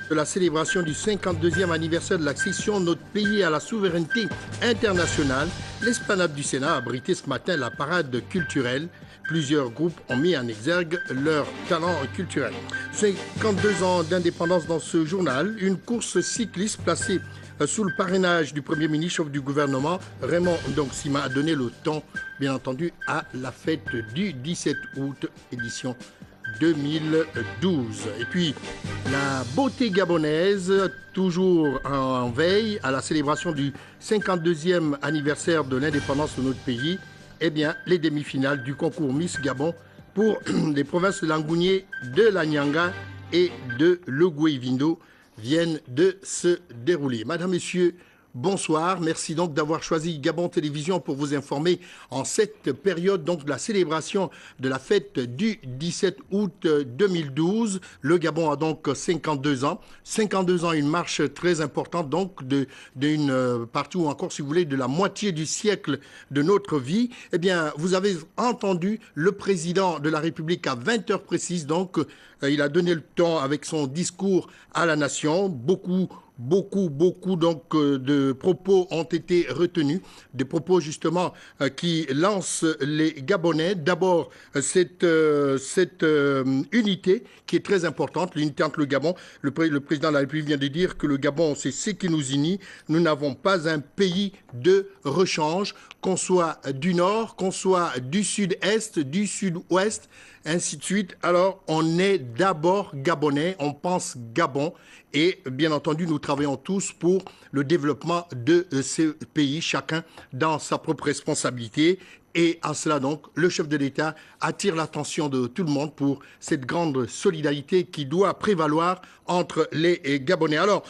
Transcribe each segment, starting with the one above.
de la célébration du 52e anniversaire de l'accession de notre pays à la souveraineté internationale, l'esplanade du Sénat a abrité ce matin la parade culturelle. Plusieurs groupes ont mis en exergue leur talent culturel. 52 ans d'indépendance dans ce journal, une course cycliste placée sous le parrainage du Premier ministre, chef du gouvernement, Raymond Sima, a donné le ton, bien entendu, à la fête du 17 août, édition 2012. Et puis, la beauté gabonaise, toujours en veille à la célébration du 52e anniversaire de l'indépendance de notre pays. Eh bien, les demi-finales du concours Miss Gabon pour les provinces de Langounié, de la Nyanga et de Logoué-Vindo viennent de se dérouler. Madame, Messieurs, bonsoir. Merci donc d'avoir choisi Gabon Télévision pour vous informer en cette période donc de la célébration de la fête du 17 août 2012. Le Gabon a donc 52 ans. 52 ans, une marche très importante donc d'une partie ou encore, si vous voulez, de la moitié du siècle de notre vie. Eh bien, vous avez entendu le président de la République à 20 heures précises. Donc, il a donné le temps avec son discours à la nation. Beaucoup donc de propos ont été retenus, des propos justement qui lancent les Gabonais. D'abord, cette unité qui est très importante, l'unité entre le Gabon. Le président de la République vient de dire que le Gabon, c'est ce qui nous unit. Nous n'avons pas un pays de rechange, qu'on soit du nord, qu'on soit du sud-est, du sud-ouest, ainsi de suite. Alors, on est d'abord Gabonais, on pense Gabon. Et bien entendu, nous travaillons tous pour le développement de ce pays, chacun dans sa propre responsabilité. Et en cela donc, le chef de l'État attire l'attention de tout le monde pour cette grande solidarité qui doit prévaloir entre les Gabonais. Alors,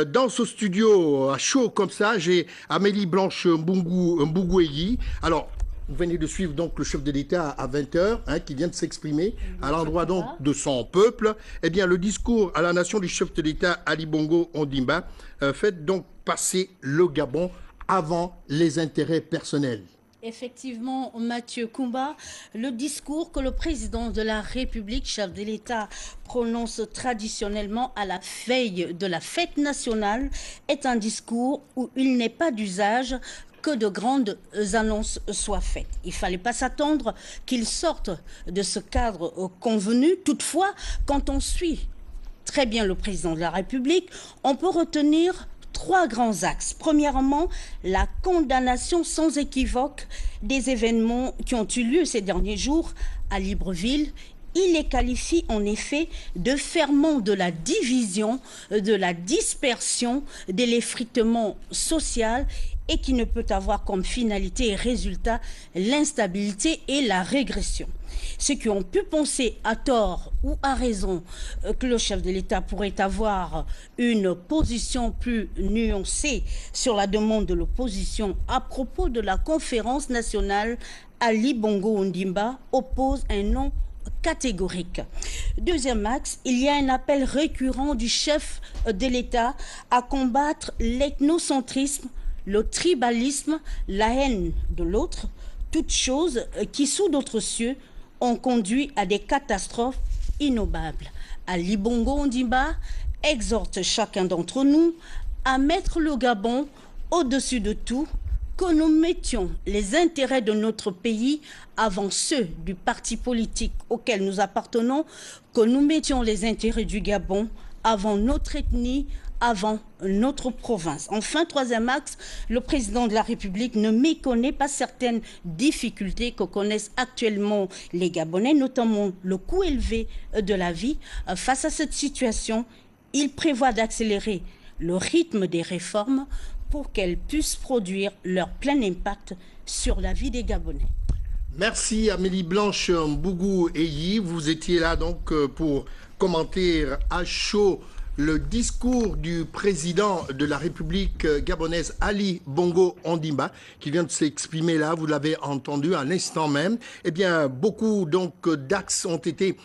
dans ce studio à chaud comme ça, j'ai Amélie Blanche Mbougueyi. Alors, vous venez de suivre donc le chef de l'État à 20h, qui vient de s'exprimer à l'endroit donc de son peuple. Eh bien, le discours à la nation du chef de l'État Ali Bongo Ondimba fait donc passer le Gabon avant les intérêts personnels. Effectivement, Mathieu Koumba, le discours que le président de la République, chef de l'État, prononce traditionnellement à la veille de la fête nationale est un discours où il n'est pas d'usage que de grandes annonces soient faites. Il ne fallait pas s'attendre qu'il sorte de ce cadre convenu. Toutefois, quand on suit très bien le président de la République, on peut retenir trois grands axes. Premièrement, la condamnation sans équivoque des événements qui ont eu lieu ces derniers jours à Libreville. Il les qualifie en effet de ferment de la division, de la dispersion, de l'effritement social et qui ne peut avoir comme finalité et résultat l'instabilité et la régression. Ceux qui ont pu penser à tort ou à raison que le chef de l'État pourrait avoir une position plus nuancée sur la demande de l'opposition à propos de la conférence nationale, Ali Bongo Ondimba oppose un non catégorique. Deuxième axe, il y a un appel récurrent du chef de l'État à combattre l'ethnocentrisme, le tribalisme, la haine de l'autre, toutes choses qui, sous d'autres cieux, ont conduit à des catastrophes innobables. Ali Bongo Ondimba exhorte chacun d'entre nous à mettre le Gabon au-dessus de tout, que nous mettions les intérêts de notre pays avant ceux du parti politique auquel nous appartenons, que nous mettions les intérêts du Gabon avant notre ethnie, avant notre province. Enfin, troisième axe, le président de la République ne méconnaît pas certaines difficultés que connaissent actuellement les Gabonais, notamment le coût élevé de la vie. Face à cette situation, il prévoit d'accélérer le rythme des réformes pour qu'elles puissent produire leur plein impact sur la vie des Gabonais. Merci Amélie Blanche Mbougueyi. Vous étiez là donc pour commenter à chaud le discours du président de la République gabonaise, Ali Bongo Ondimba, qui vient de s'exprimer là, vous l'avez entendu à l'instant même. Eh bien, beaucoup donc d'axes ont été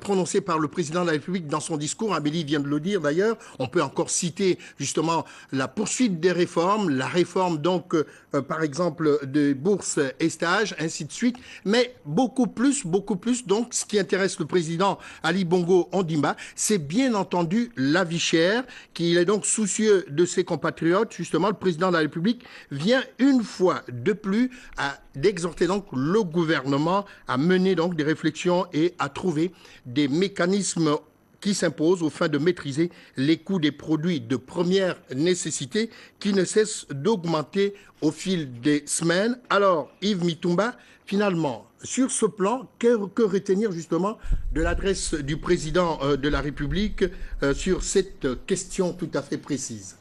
prononcés par le président de la République dans son discours. Amélie vient de le dire d'ailleurs. On peut encore citer justement la poursuite des réformes, la réforme donc par exemple des bourses et stages, ainsi de suite. Mais beaucoup plus. Donc, ce qui intéresse le président Ali Bongo Ondimba, c'est bien entendu la vie chère, qu'il est donc soucieux de ses compatriotes. Justement, le président de la République vient une fois de plus d'exhorter donc le gouvernement à mener donc des réflexions et à trouver des mécanismes qui s'imposent aux fins de maîtriser les coûts des produits de première nécessité qui ne cessent d'augmenter au fil des semaines. Alors, Yves Mitumba, finalement, sur ce plan, que retenir justement de l'adresse du président de la République sur cette question tout à fait précise?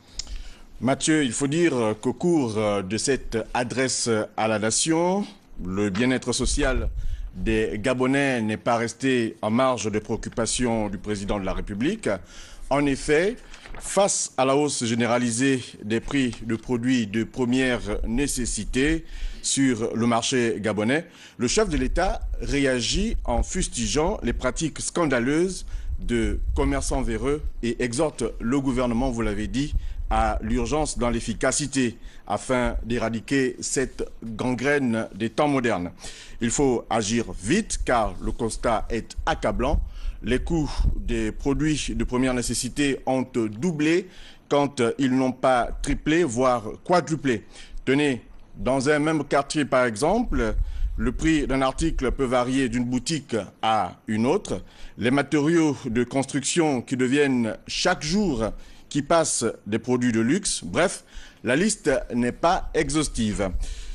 Mathieu, il faut dire qu'au cours de cette adresse à la nation, le bien-être social des Gabonais n'est pas resté en marge de préoccupation du président de la République. En effet, face à la hausse généralisée des prix de produits de première nécessité sur le marché gabonais, le chef de l'État réagit en fustigeant les pratiques scandaleuses de commerçants véreux et exhorte le gouvernement, vous l'avez dit, à l'urgence dans l'efficacité afin d'éradiquer cette gangrène des temps modernes. Il faut agir vite car le constat est accablant. Les coûts des produits de première nécessité ont doublé quand ils n'ont pas triplé, voire quadruplé. Tenez, dans un même quartier par exemple, le prix d'un article peut varier d'une boutique à une autre. Les matériaux de construction qui deviennent chaque jour qui passent des produits de luxe. Bref, la liste n'est pas exhaustive.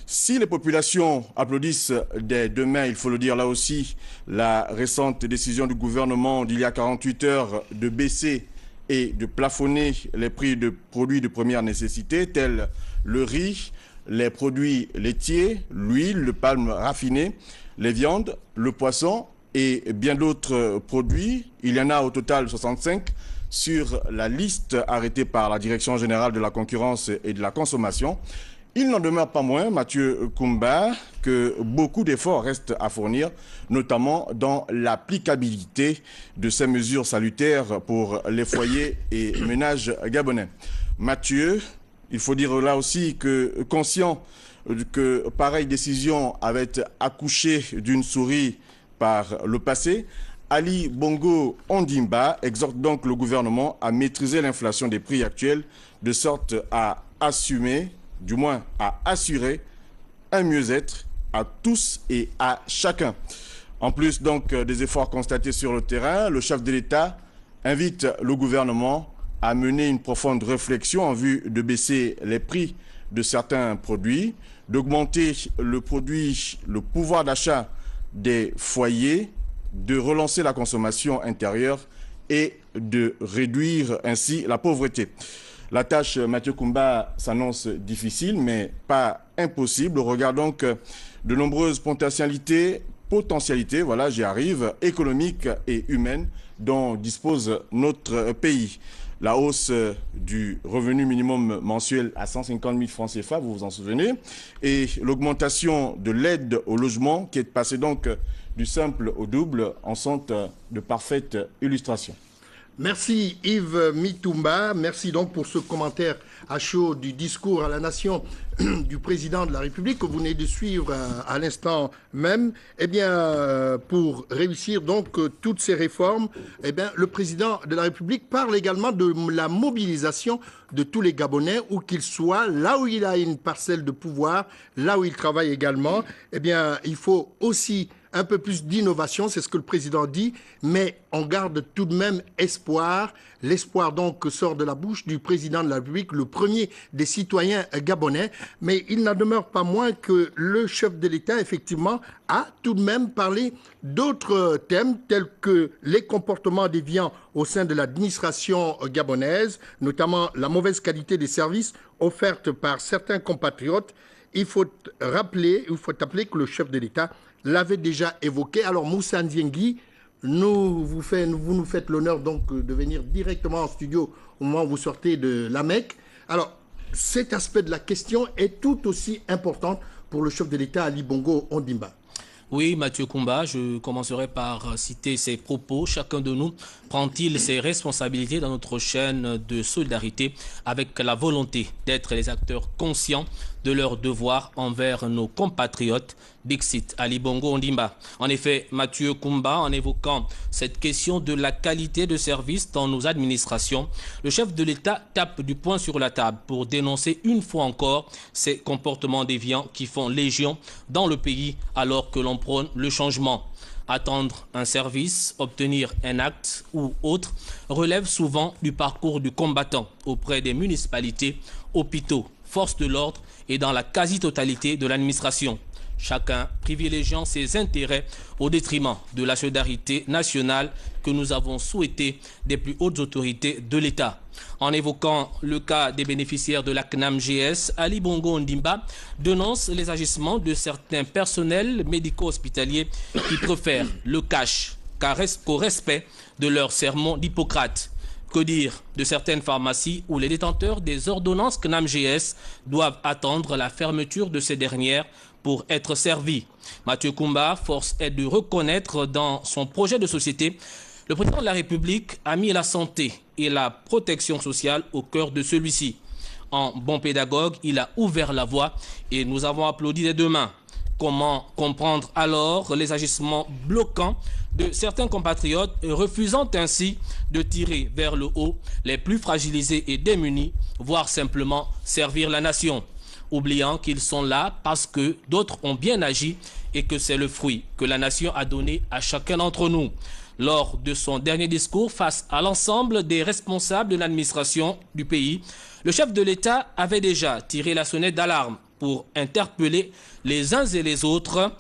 Si les populations applaudissent dès demain, il faut le dire là aussi, la récente décision du gouvernement d'il y a 48 heures de baisser et de plafonner les prix de produits de première nécessité, tels le riz, les produits laitiers, l'huile, le palme raffiné, les viandes, le poisson et bien d'autres produits. Il y en a au total 65 sur la liste arrêtée par la Direction générale de la concurrence et de la consommation. Il n'en demeure pas moins, Mathieu Kumba, que beaucoup d'efforts restent à fournir, notamment dans l'applicabilité de ces mesures salutaires pour les foyers et ménages gabonais. Mathieu, il faut dire là aussi que, conscient que pareille décision avait accouché d'une souris par le passé, Ali Bongo Ondimba exhorte donc le gouvernement à maîtriser l'inflation des prix actuels de sorte à assumer, du moins à assurer un mieux-être à tous et à chacun. En plus donc des efforts constatés sur le terrain, le chef de l'État invite le gouvernement à mener une profonde réflexion en vue de baisser les prix de certains produits, d'augmenter le pouvoir d'achat des foyers, de relancer la consommation intérieure et de réduire ainsi la pauvreté. La tâche, Mathieu Kumba, s'annonce difficile, mais pas impossible. Regardons que de nombreuses potentialités, voilà, j'y arrive, économiques et humaines dont dispose notre pays. La hausse du revenu minimum mensuel à 150 000 francs CFA, vous vous en souvenez, et l'augmentation de l'aide au logement qui est passée donc du simple au double en sont de parfaites illustrations. Merci Yves Mitumba, merci donc pour ce commentaire à chaud du discours à la nation du président de la République que vous venez de suivre à l'instant même. Eh bien, pour réussir donc toutes ces réformes, eh bien, le président de la République parle également de la mobilisation de tous les Gabonais, où qu'ils soient, là où il a une parcelle de pouvoir, là où il travaille également. Eh bien, il faut aussi un peu plus d'innovation, c'est ce que le président dit, mais on garde tout de même espoir. L'espoir donc que sort de la bouche du président de la République, le premier des citoyens gabonais. Mais il n'en demeure pas moins que le chef de l'État, effectivement, a tout de même parlé d'autres thèmes tels que les comportements déviants au sein de l'administration gabonaise, notamment la mauvaise qualité des services offerts par certains compatriotes. Il faut rappeler que le chef de l'État l'avait déjà évoqué. Alors Moussa Ndiengui, vous nous faites l'honneur donc de venir directement en studio au moment où vous sortez de la Mecque. Alors cet aspect de la question est tout aussi important pour le chef de l'État Ali Bongo Ondimba. Oui, Mathieu Kumba, je commencerai par citer ses propos. Chacun de nous prend-il ses responsabilités dans notre chaîne de solidarité avec la volonté d'être les acteurs conscients de leurs devoirs envers nos compatriotes Dixit Ali Bongo Ondimba. En effet, Mathieu Koumba, en évoquant cette question de la qualité de service dans nos administrations, le chef de l'État tape du poing sur la table pour dénoncer une fois encore ces comportements déviants qui font légion dans le pays alors que l'on prône le changement. Attendre un service, obtenir un acte ou autre relève souvent du parcours du combattant auprès des municipalités, hôpitaux, forces de l'ordre et dans la quasi-totalité de l'administration. Chacun privilégiant ses intérêts au détriment de la solidarité nationale que nous avons souhaité des plus hautes autorités de l'État. En évoquant le cas des bénéficiaires de la CNAM-GS, Ali Bongo Ondimba dénonce les agissements de certains personnels médico-hospitaliers qui préfèrent le cash qu'au respect de leur sermon d'Hippocrate. Que dire de certaines pharmacies où les détenteurs des ordonnances CNAM-GS doivent attendre la fermeture de ces dernières pour être servis? Mathieu Koumba, force est de reconnaître dans son projet de société, le président de la République a mis la santé et la protection sociale au cœur de celui-ci. En bon pédagogue, il a ouvert la voie et nous avons applaudi des deux mains. Comment comprendre alors les agissements bloquants de certains compatriotes refusant ainsi de tirer vers le haut les plus fragilisés et démunis, voire simplement servir la nation, oubliant qu'ils sont là parce que d'autres ont bien agi et que c'est le fruit que la nation a donné à chacun d'entre nous. Lors de son dernier discours face à l'ensemble des responsables de l'administration du pays, le chef de l'État avait déjà tiré la sonnette d'alarme pour interpeller les uns et les autres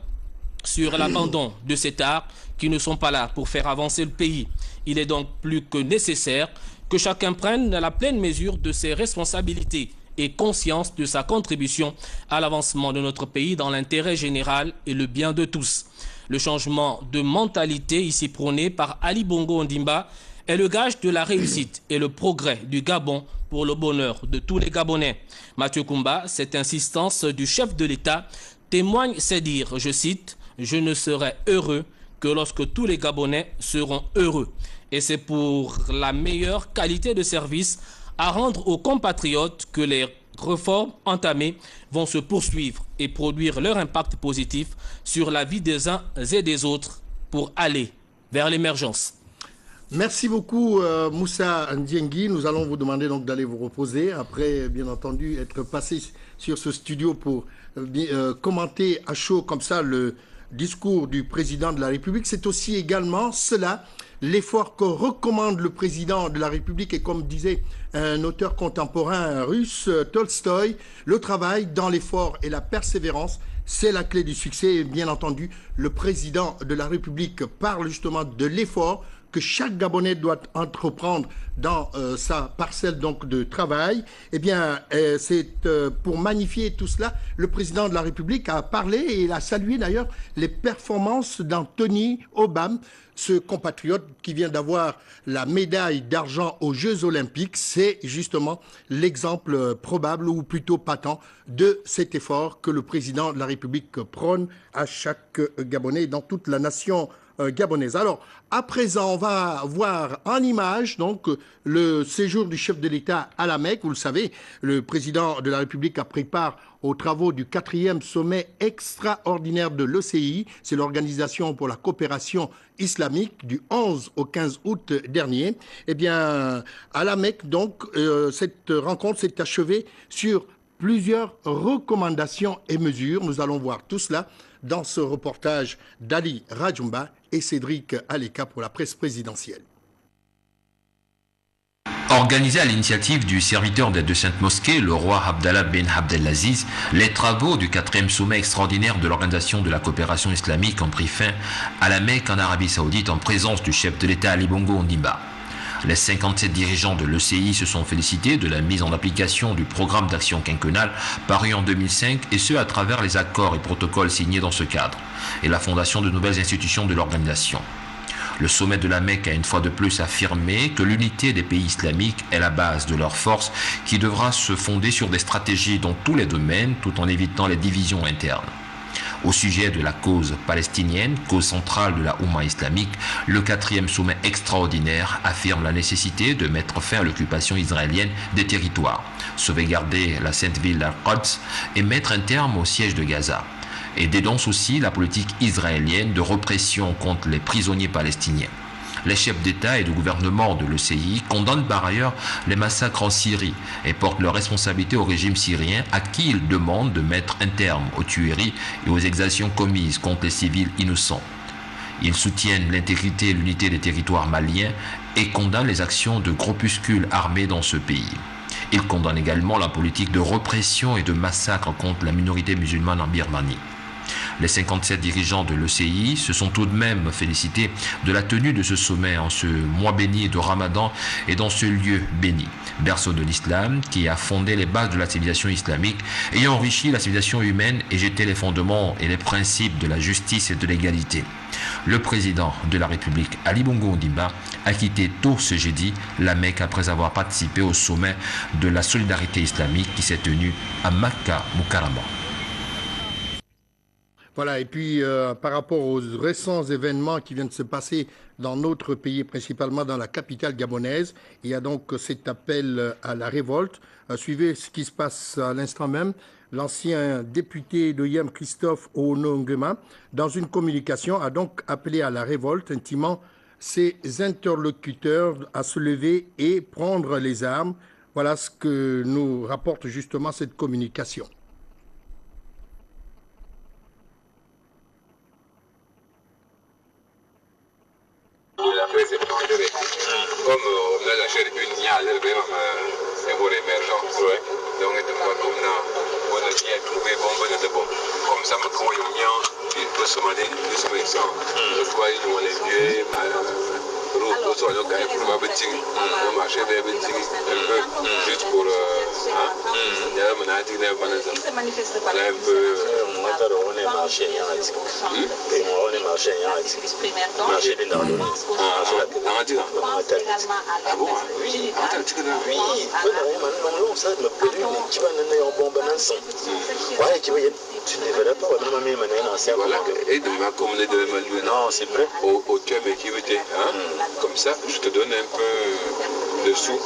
sur l'abandon de cet art qui ne sont pas là pour faire avancer le pays. Il est donc plus que nécessaire que chacun prenne la pleine mesure de ses responsabilités et conscience de sa contribution à l'avancement de notre pays dans l'intérêt général et le bien de tous. Le changement de mentalité ici prôné par Ali Bongo Ondimba est le gage de la réussite et le progrès du Gabon pour le bonheur de tous les Gabonais. Mathieu Koumba, cette insistance du chef de l'État témoigne ses dires, je cite, « Je ne serai heureux que lorsque tous les Gabonais seront heureux ». Et c'est pour la meilleure qualité de service à rendre aux compatriotes que les réformes entamées vont se poursuivre et produire leur impact positif sur la vie des uns et des autres pour aller vers l'émergence. Merci beaucoup Moussa Ndiengui. Nous allons vous demander donc d'aller vous reposer après bien entendu être passé sur ce studio pour commenter à chaud comme ça le discours du président de la République. C'est aussi également cela l'effort que recommande le président de la République et comme disait un auteur contemporain russe, Tolstoï, le travail dans l'effort et la persévérance, c'est la clé du succès. Et bien entendu, le président de la République parle justement de l'effort que chaque Gabonais doit entreprendre dans sa parcelle donc de travail. Eh bien, c'est pour magnifier tout cela, le président de la République a parlé et il a salué d'ailleurs les performances d'Anthony Obam, ce compatriote qui vient d'avoir la médaille d'argent aux Jeux Olympiques. C'est justement l'exemple probable ou plutôt patent de cet effort que le président de la République prône à chaque Gabonais dans toute la nation gabonaise. Alors, à présent, on va voir en image donc le séjour du chef de l'État à la Mecque. Vous le savez, le président de la République a pris part aux travaux du 4e sommet extraordinaire de l'OCI. C'est l'Organisation pour la coopération islamique du 11 au 15 août dernier. Eh bien, à la Mecque, donc, cette rencontre s'est achevée sur plusieurs recommandations et mesures. Nous allons voir tout cela dans ce reportage d'Ali Rajumba et Cédric Aleka pour la presse présidentielle. Organisé à l'initiative du serviteur des deux saintes mosquées, le roi Abdallah Ben Abdelaziz, les travaux du 4e sommet extraordinaire de l'Organisation de la coopération islamique ont pris fin à la Mecque en Arabie Saoudite en présence du chef de l'État Ali Bongo Ondimba. Les 57 dirigeants de l'ECI se sont félicités de la mise en application du programme d'action quinquennale paru en 2005 et ce à travers les accords et protocoles signés dans ce cadre et la fondation de nouvelles institutions de l'organisation. Le sommet de la Mecque a une fois de plus affirmé que l'unité des pays islamiques est la base de leur force qui devra se fonder sur des stratégies dans tous les domaines tout en évitant les divisions internes. Au sujet de la cause palestinienne, cause centrale de la Oumma islamique, le 4e sommet extraordinaire affirme la nécessité de mettre fin à l'occupation israélienne des territoires, sauvegarder la sainte ville d'Al-Quds et mettre un terme au siège de Gaza. et dénonce aussi la politique israélienne de répression contre les prisonniers palestiniens. Les chefs d'État et de gouvernement de l'ECI condamnent par ailleurs les massacres en Syrie et portent leur responsabilité au régime syrien à qui ils demandent de mettre un terme aux tueries et aux exactions commises contre les civils innocents. Ils soutiennent l'intégrité et l'unité des territoires maliens et condamnent les actions de groupuscules armés dans ce pays. Ils condamnent également la politique de répression et de massacre contre la minorité musulmane en Birmanie. Les 57 dirigeants de l'ECI se sont tout de même félicités de la tenue de ce sommet en ce mois béni de Ramadan et dans ce lieu béni, berceau de l'islam qui a fondé les bases de la civilisation islamique, ayant enrichi la civilisation humaine et jeté les fondements et les principes de la justice et de l'égalité. Le président de la République, Ali Bongo Ondimba, a quitté tôt ce jeudi la Mecque après avoir participé au sommet de la solidarité islamique qui s'est tenu à Makka Mukarrama. Voilà, et puis par rapport aux récents événements qui viennent de se passer dans notre pays, principalement dans la capitale gabonaise, il y a donc cet appel à la révolte. Suivez ce qui se passe à l'instant même. L'ancien député de Yem, Christophe Onongema, dans une communication, a donc appelé à la révolte, intimant ses interlocuteurs à se lever et prendre les armes. Voilà ce que nous rapporte justement cette communication. Comme on a lâché une niale, c'est pour l'émergence. Donc, on a bien trouvé bon. Comme ça, il peut se demander de se mettre ça. Je crois qu'il y a des vieux, marché juste pour tu ne devrais pas et de ma communauté de non, c'est vrai. Au thème qui était, comme ça, je te donne un peu de sous.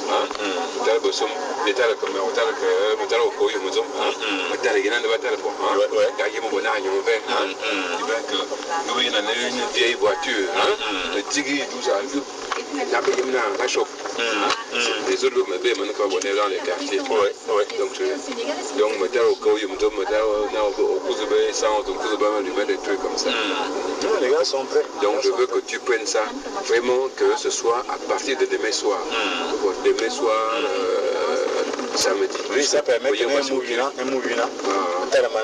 Une vieille voiture, le tigui, tout ça. Les autres me paient maintenant dans les quartiers. Donc, des trucs comme ça. Les gars sont prêts. Donc, je veux que tu prennes ça, vraiment que ce soit à partir de demain soir. Demain soir, samedi. Oui, ça permet de un mouvement.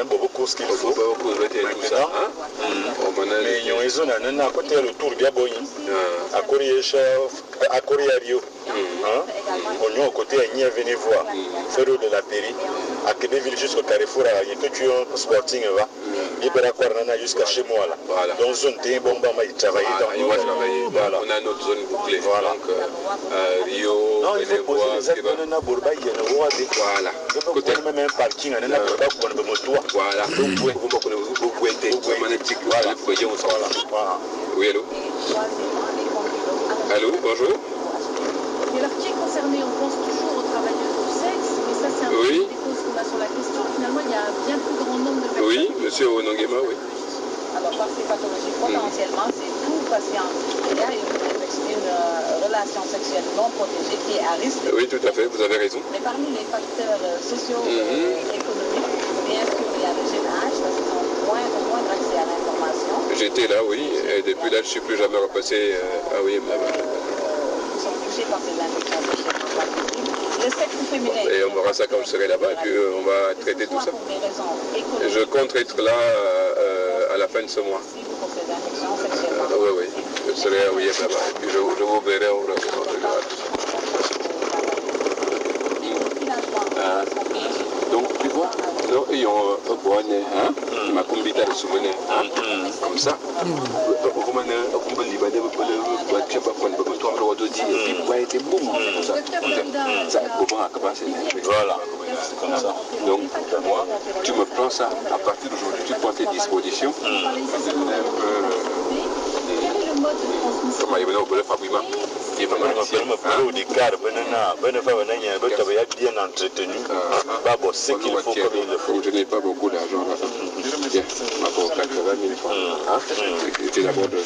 Beaucoup ce qu'il faut. Beaucoup de tout ça. Mais ils ont un côté le tour bien boy. À Coriario. On est au côté à Nia venez voir. Ferro de la Péri. À Québéville jusqu'au Carrefour. Il y a que tu as un sporting va. Il y a jusqu'à chez moi là. Voilà. Dans une zone de bon il travaille dans on a notre zone bouclée. Voilà. Donc Rio, Benevois, voilà. Côté même un parking, on a voilà. Donc vous pouvez être magnétique. Voilà. Oui, allô. Allô, bonjour. Et alors qui est concerné? On pense toujours aux travailleuses du sexe, mais ça c'est un peu des causes qu'on a sur la question. Finalement, il y a un bien plus grand nombre de personnes. Oui, monsieur Onongema, oui. Alors par ces pathologies, potentiellement, c'est tout patient qui a une relation sexuelle non protégée qui est à risque. Oui, tout à fait, vous avez raison. Mais parmi les facteurs socio-économiques, bien sûr, il y a le jeune âge, parce qu'ils ont moins accès à l'information. J'étais là, oui, et depuis là, je ne suis plus jamais repassé à OIM là-bas. Sont touchés par ces infections sexuellement transmissibles. Le sexe féminin. Et on verra ça quand je serai là-bas, et puis on va traiter tout ça. Je compte être là à la fin de ce mois. Oui, je serai à OIM là-bas, et puis je vous verrai au regard. Donc, tu vois, nous ayons un bon ma combita de souvenirs, comme ça. Voilà, comme ça. Donc, moi, tu me prends ça à partir d'aujourd'hui, tu prends tes dispositions. Comment il veut le fabriquer? Il va bien entretenu. Ce qu'il faut comme il le faut. Je n'ai pas beaucoup d'argent là. Bien, pour 80 000 francs. C'était d'abord le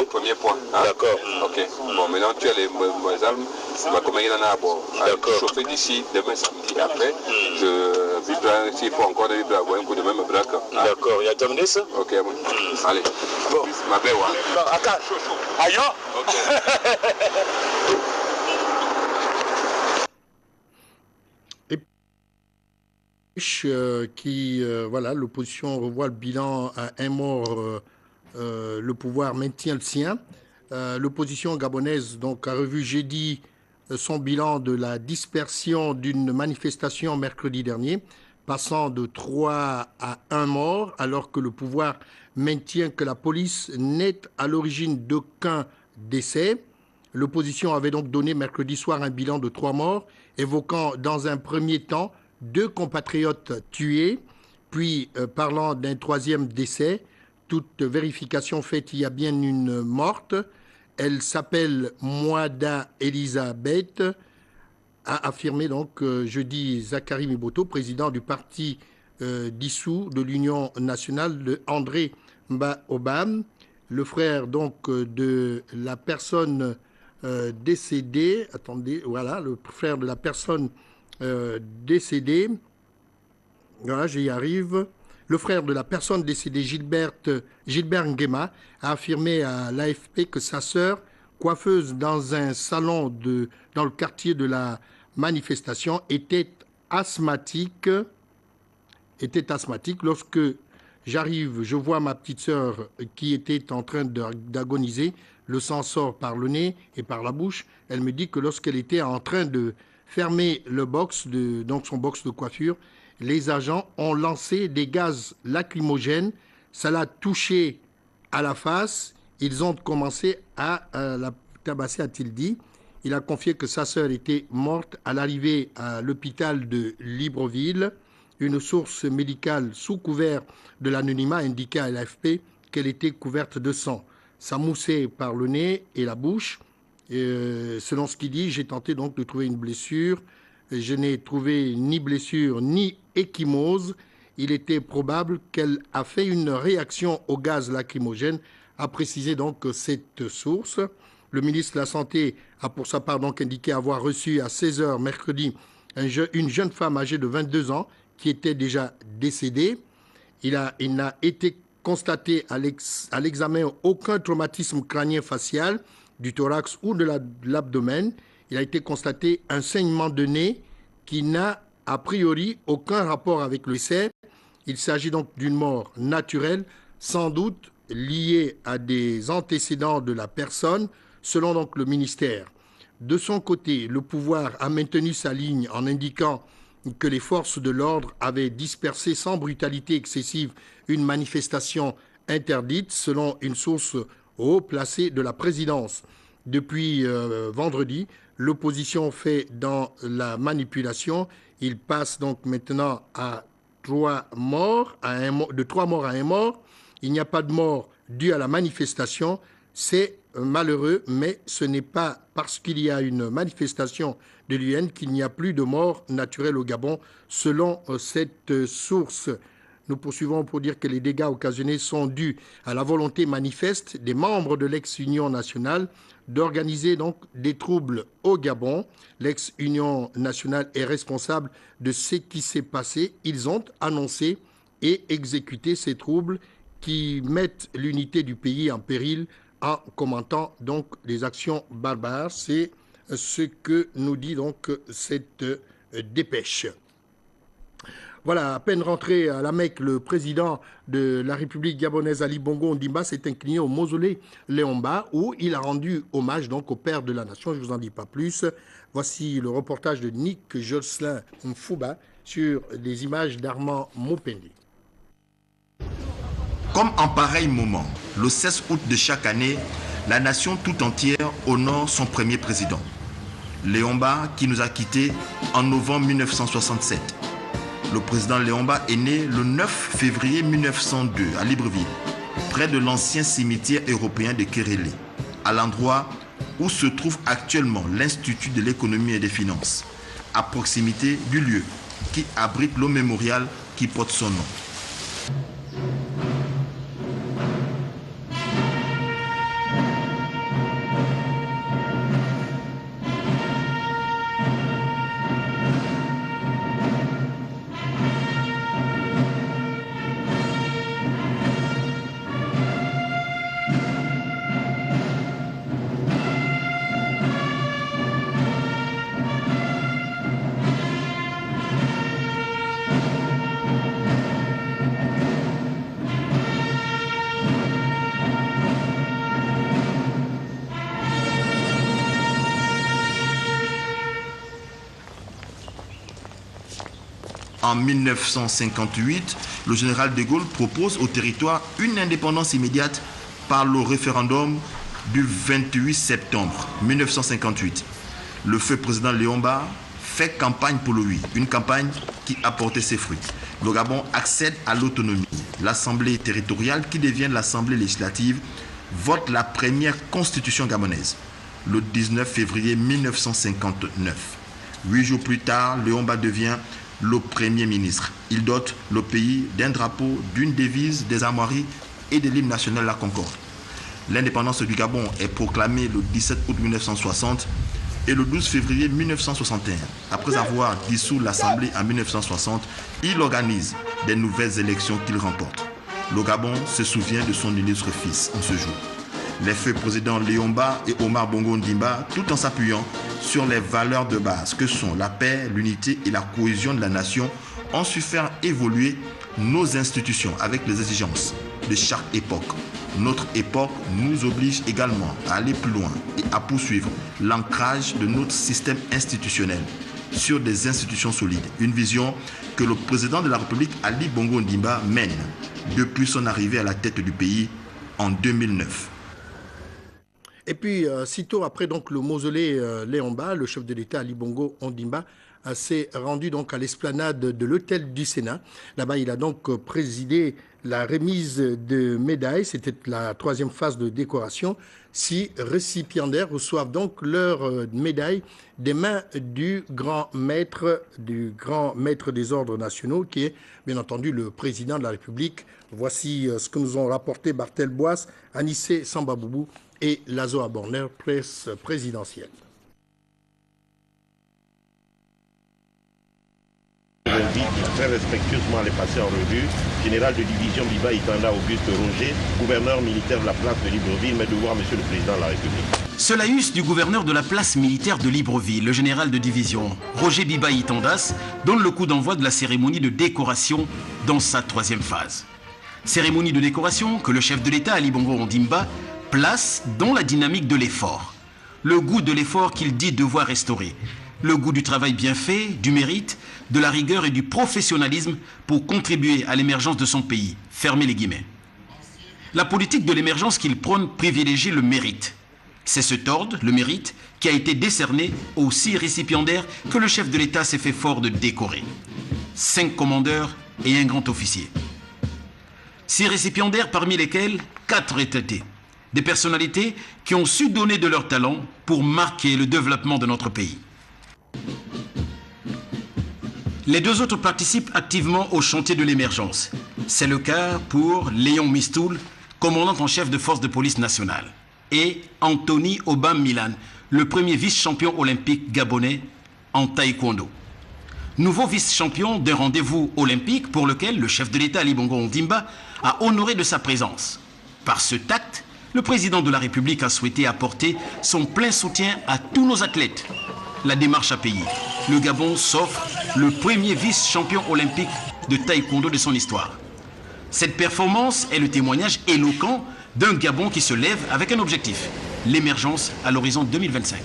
premier point. D'accord. Ok. Bon, maintenant tu as les armes. Comme il en a à bord. Chauffer d'ici demain samedi. Après, s'il faut encore des vibra, un coup de même braque. D'accord. Il y a terminé ça? Ok. Allez. Bon. Ma belle, ouais. Attends. Aïe. Ok. Voilà, l'opposition revoit le bilan à un mort, le pouvoir maintient le sien. L'opposition gabonaise donc, a revu jeudi son bilan de la dispersion d'une manifestation mercredi dernier, passant de 3 à 1 mort, alors que le pouvoir maintient que la police n'est à l'origine d'aucun décès. L'opposition avait donc donné mercredi soir un bilan de 3 morts, évoquant dans un premier temps 2 compatriotes tués, puis parlant d'un 3e décès. Toute vérification faite, il y a bien une morte. Elle s'appelle Mwada Elisabeth, a affirmé donc jeudi Zachary Miboto, président du parti dissous de l'Union nationale de André Mba-Obam, le frère donc de la personne décédée. Attendez, voilà, le frère de la personne décédée. Voilà, j'y arrive. Le frère de la personne décédée, Gilbert Nguema, a affirmé à l'AFP que sa sœur, coiffeuse dans un salon dans le quartier de la manifestation, était asthmatique. Lorsque j'arrive, je vois ma petite sœur qui était en train d'agoniser. Le sang sort par le nez et par la bouche. Elle me dit que lorsqu'elle était en train de fermer donc son box de coiffure, les agents ont lancé des gaz lacrymogènes. Ça l'a touché à la face. Ils ont commencé à la tabasser, a-t-il dit. Il a confié que sa sœur était morte à l'arrivée à l'hôpital de Libreville. Une source médicale sous couvert de l'anonymat indiquait à l'AFP qu'elle était couverte de sang. Ça moussait par le nez et la bouche. Selon ce qu'il dit, j'ai tenté donc de trouver une blessure. Je n'ai trouvé ni blessure ni ecchymose. Il était probable qu'elle a fait une réaction au gaz lacrymogène, a précisé donc cette source. Le ministre de la Santé a pour sa part donc indiqué avoir reçu à 16h mercredi une jeune femme âgée de 22 ans qui était déjà décédée. Il n'a été constaté à l'examen aucun traumatisme crânien facial du thorax ou de l'abdomen. Il a été constaté un saignement de nez qui n'a a priori aucun rapport avec le décès. Il s'agit donc d'une mort naturelle, sans doute liée à des antécédents de la personne, selon donc le ministère. De son côté, le pouvoir a maintenu sa ligne en indiquant que les forces de l'ordre avaient dispersé sans brutalité excessive une manifestation interdite, selon une source haut placée de la présidence. Depuis vendredi, l'opposition fait dans la manipulation. Il passe donc maintenant à 3 morts, de 3 morts à 1 mort. Il n'y a pas de mort due à la manifestation. C'est malheureux, mais ce n'est pas parce qu'il y a une manifestation de l'UN qu'il n'y a plus de mort naturelle au Gabon, selon cette source. Nous poursuivons pour dire que les dégâts occasionnés sont dus à la volonté manifeste des membres de l'ex-Union nationale d'organiser donc des troubles au Gabon. L'ex-Union nationale est responsable de ce qui s'est passé. Ils ont annoncé et exécuté ces troubles qui mettent l'unité du pays en péril en commentant donc les actions barbares. C'est ce que nous dit donc cette dépêche. Voilà, à peine rentré à la Mecque, le président de la République gabonaise, Ali Bongo Ondimba, s'est incliné au mausolée Léomba, où il a rendu hommage donc au père de la nation. Je ne vous en dis pas plus. Voici le reportage de Nick Jocelyn Mfouba sur les images d'Armand Mopende. Comme en pareil moment, le 16 août de chaque année, la nation tout entière honore son premier président, Léomba, qui nous a quittés en novembre 1967. Le président Léomba est né le 9 février 1902 à Libreville. près de l'ancien cimetière européen de Kérélé, à l'endroit où se trouve actuellement l'Institut de l'économie et des finances, à proximité du lieu qui abrite le mémorial qui porte son nom. En 1958, le général de Gaulle propose au territoire une indépendance immédiate par le référendum du 28 septembre 1958. Le feu président Léomba fait campagne pour le oui, une campagne qui a porté ses fruits. Le Gabon accède à l'autonomie. L'Assemblée territoriale, qui devient l'Assemblée législative, vote la première constitution gabonaise le 19 février 1959. 8 jours plus tard, Léomba devient le Premier ministre. Il dote le pays d'un drapeau, d'une devise, des armoiries et de l'hymne national La Concorde. L'indépendance du Gabon est proclamée le 17 août 1960 et le 12 février 1961. Après avoir dissous l'Assemblée en 1960, il organise des nouvelles élections qu'il remporte. Le Gabon se souvient de son illustre fils en ce jour. Les feux présidents Léomba et Omar Bongo Ondimba, tout en s'appuyant sur les valeurs de base que sont la paix, l'unité et la cohésion de la nation, ont su faire évoluer nos institutions avec les exigences de chaque époque. Notre époque nous oblige également à aller plus loin et à poursuivre l'ancrage de notre système institutionnel sur des institutions solides. Une vision que le président de la République, Ali Bongo Ondimba, mène depuis son arrivée à la tête du pays en 2009. Et puis, sitôt après donc, le mausolée Léomba, le chef de l'État Ali Bongo Ondimba s'est rendu donc à l'esplanade de l'hôtel du Sénat. Là-bas, il a donc présidé la remise de médailles. C'était la 3e phase de décoration. 6 récipiendaires reçoivent donc leur médaille des mains du grand maître des ordres nationaux, qui est bien entendu le président de la République. Voici ce que nous ont rapporté Barthel Boisse, Anissé Sambaboubou et Lazo Aborner, presse présidentielle. J'invite très respectueusement à les passer en revue. Général de division Biba Itanda Auguste Roger, gouverneur militaire de la place de Libreville, met devoir Monsieur le Président de la République. Ce laïus du gouverneur de la place militaire de Libreville, le général de division Roger Biba Itandas, donne le coup d'envoi de la cérémonie de décoration dans sa 3e phase. Cérémonie de décoration que le chef de l'État Ali Bongo Ondimba place dans la dynamique de l'effort. Le goût de l'effort qu'il dit devoir restaurer. Le goût du travail bien fait, du mérite, de la rigueur et du professionnalisme pour contribuer à l'émergence de son pays. Fermez les guillemets. La politique de l'émergence qu'il prône privilégie le mérite. C'est cet ordre, le mérite, qui a été décerné aux 6 récipiendaires que le chef de l'État s'est fait fort de décorer. 5 commandeurs et un grand officier. 6 récipiendaires parmi lesquels 4 retraités. Des personnalités qui ont su donner de leur talent pour marquer le développement de notre pays. Les 2 autres participent activement au chantier de l'émergence. C'est le cas pour Léon Mistoul, commandant en chef de force de police nationale, et Anthony Obam Milan, le premier vice-champion olympique gabonais en taekwondo. Nouveau vice-champion d'un rendez-vous olympique pour lequel le chef de l'État Ali Bongo Ondimba a honoré de sa présence. Par ce tact, le président de la République a souhaité apporter son plein soutien à tous nos athlètes. La démarche a payé. Le Gabon s'offre le premier vice-champion olympique de taekwondo de son histoire. Cette performance est le témoignage éloquent d'un Gabon qui se lève avec un objectif, l'émergence à l'horizon 2025.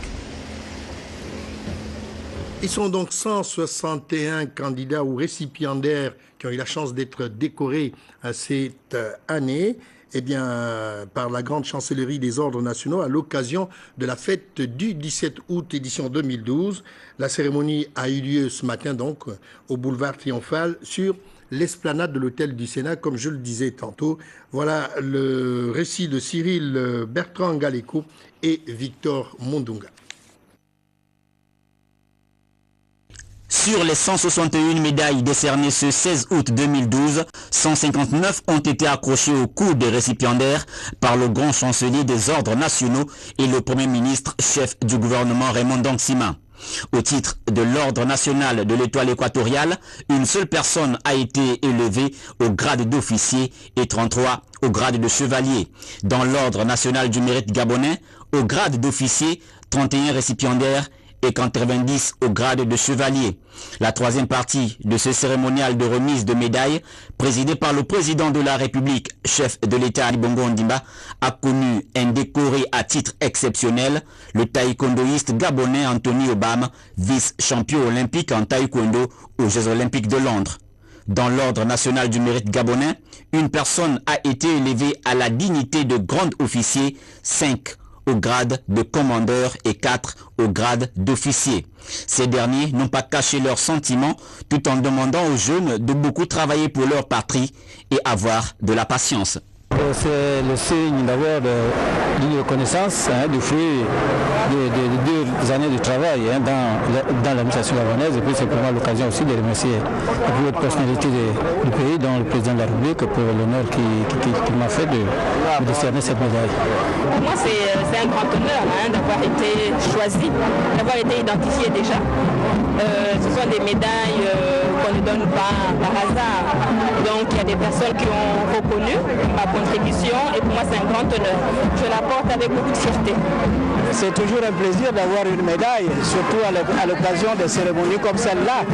Ils sont donc 161 candidats ou récipiendaires qui ont eu la chance d'être décorés cette année. Eh bien, par la grande chancellerie des ordres nationaux à l'occasion de la fête du 17 août édition 2012. La cérémonie a eu lieu ce matin donc au boulevard Triomphal sur l'esplanade de l'hôtel du Sénat, comme je le disais tantôt. Voilà le récit de Cyril Bertrand Galeko et Victor Mondunga. Sur les 161 médailles décernées ce 16 août 2012, 159 ont été accrochées au cou des récipiendaires par le grand chancelier des ordres nationaux et le premier ministre chef du gouvernement Raymond Danksima. Au titre de l'ordre national de l'étoile équatoriale, une seule personne a été élevée au grade d'officier et 33 au grade de chevalier. Dans l'ordre national du mérite gabonais, au grade d'officier, 31 récipiendaires et 90 au grade de chevalier. La troisième partie de ce cérémonial de remise de médailles, présidé par le président de la République, chef de l'État Ali Bongo Ondimba, a connu un décoré à titre exceptionnel, le taekwondoïste gabonais Anthony Obama, vice-champion olympique en taekwondo aux Jeux olympiques de Londres. Dans l'ordre national du mérite gabonais, une personne a été élevée à la dignité de grand officier, 5 au grade de commandeur et 4 au grade d'officier. Ces derniers n'ont pas caché leurs sentiments tout en demandant aux jeunes de beaucoup travailler pour leur patrie et avoir de la patience. C'est le signe d'abord d'une reconnaissance du fruit de 2 années de travail dans l'administration gabonaise, et puis c'est pour moi l'occasion aussi de remercier la plus haute personnalité du pays, dont le président de la République, pour l'honneur qu'il m'a fait de décerner cette médaille. Pour moi c'est un grand honneur d'avoir été choisi, d'avoir été identifié déjà. Ce sont des médailles qu'on ne donne pas par hasard. Donc il y a des personnes qui ont reconnu ma contribution et pour moi c'est un grand honneur. Je la porte avec beaucoup de fierté. C'est toujours un plaisir d'avoir une médaille, surtout à l'occasion de cérémonies comme celle-là.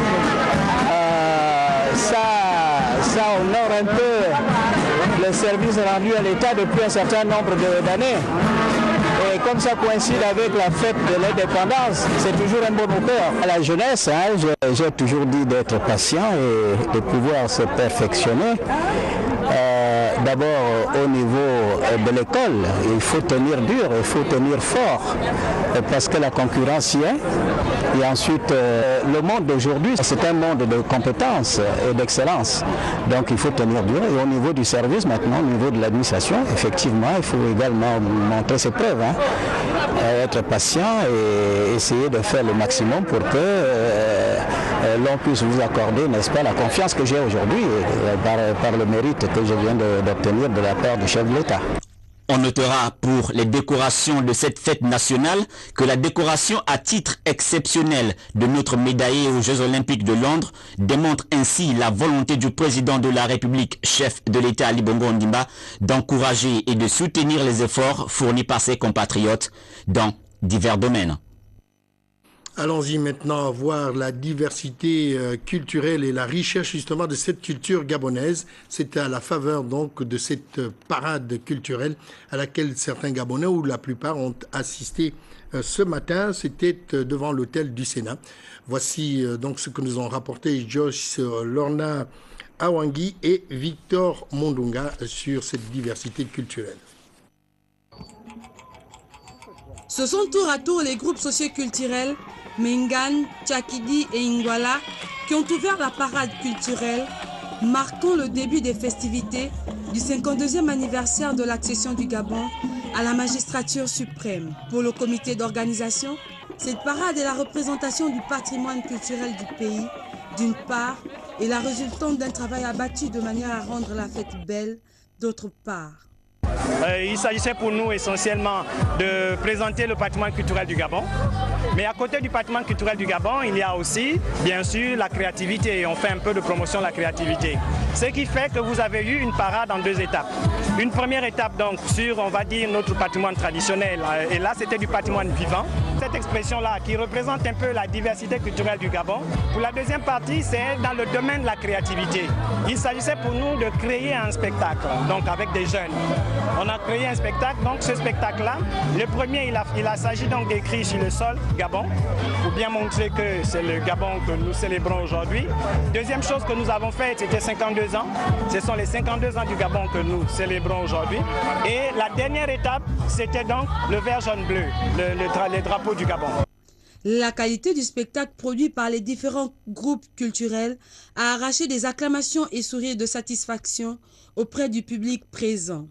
Ça honore un peu le service rendu à l'État depuis un certain nombre d'années. Et comme ça coïncide avec la fête de l'indépendance, c'est toujours un bon honneur. À la jeunesse, j'ai toujours dit d'être patient et de pouvoir se perfectionner. D'abord au niveau de l'école, il faut tenir dur, il faut tenir fort, parce que la concurrence y est. Et ensuite, le monde d'aujourd'hui, c'est un monde de compétences et d'excellence. Donc il faut tenir dur. Et au niveau du service maintenant, au niveau de l'administration, effectivement, il faut également montrer ses preuves. Être patient et essayer de faire le maximum pour que l'on puisse vous accorder, n'est-ce pas, la confiance que j'ai aujourd'hui par le mérite que je viens d'obtenir de la part du chef de l'État. On notera pour les décorations de cette fête nationale que la décoration à titre exceptionnel de notre médaillé aux Jeux Olympiques de Londres démontre ainsi la volonté du président de la République, chef de l'État Ali Bongo Ondimba, d'encourager et de soutenir les efforts fournis par ses compatriotes dans divers domaines. Allons-y maintenant voir la diversité culturelle et la richesse justement de cette culture gabonaise. C'est à la faveur donc de cette parade culturelle à laquelle certains Gabonais ou la plupart ont assisté ce matin. C'était devant l'hôtel du Sénat. Voici donc ce que nous ont rapporté Josh Lorna Awangi et Victor Mondunga sur cette diversité culturelle. Ce sont tour à tour les groupes socioculturels Mengan, Tchakidi et Ingwala qui ont ouvert la parade culturelle marquant le début des festivités du 52e anniversaire de l'accession du Gabon à la magistrature suprême. Pour le comité d'organisation, cette parade est la représentation du patrimoine culturel du pays, d'une part, et la résultante d'un travail abattu de manière à rendre la fête belle, d'autre part. Il s'agissait pour nous essentiellement de présenter le patrimoine culturel du Gabon. Mais à côté du patrimoine culturel du Gabon, il y a aussi, bien sûr, la créativité. On fait un peu de promotion de la créativité. Ce qui fait que vous avez eu une parade en 2 étapes. Une première étape donc sur, on va dire, notre patrimoine traditionnel. Et là, c'était du patrimoine vivant. Cette expression-là qui représente un peu la diversité culturelle du Gabon. Pour la deuxième partie, c'est dans le domaine de la créativité. Il s'agissait pour nous de créer un spectacle, donc avec des jeunes. On a créé un spectacle, donc ce spectacle-là, le premier, il s'agit donc d'écrire sur le sol Gabon, pour bien montrer que c'est le Gabon que nous célébrons aujourd'hui. Deuxième chose que nous avons faite, c'était 52 ans. Ce sont les 52 ans du Gabon que nous célébrons aujourd'hui. Et la dernière étape, c'était donc le vert jaune bleu, le drapeau du Gabon. La qualité du spectacle produit par les différents groupes culturels a arraché des acclamations et sourires de satisfaction auprès du public présent.